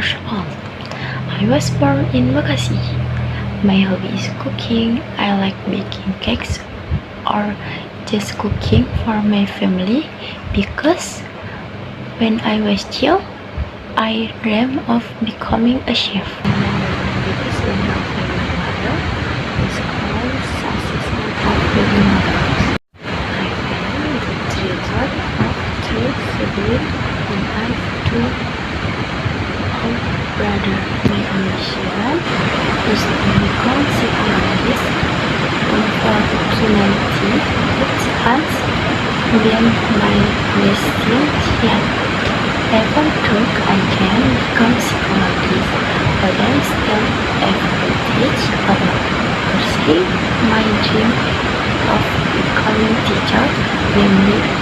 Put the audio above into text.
years old. I was born in Bekasi. My hobby is cooking. I like baking cakes or just cooking for my family because when I was young, I dreamed of becoming a chef. It is the name of my mother. It's called Successful of Baby Mothers. I am the third of three siblings and I have two older brothers. My ambition is to become psychologist for humanity. It has been my blessing yet. Even though I can become psychologist, but I still have to teach about pursuing my dream of becoming teacher, family,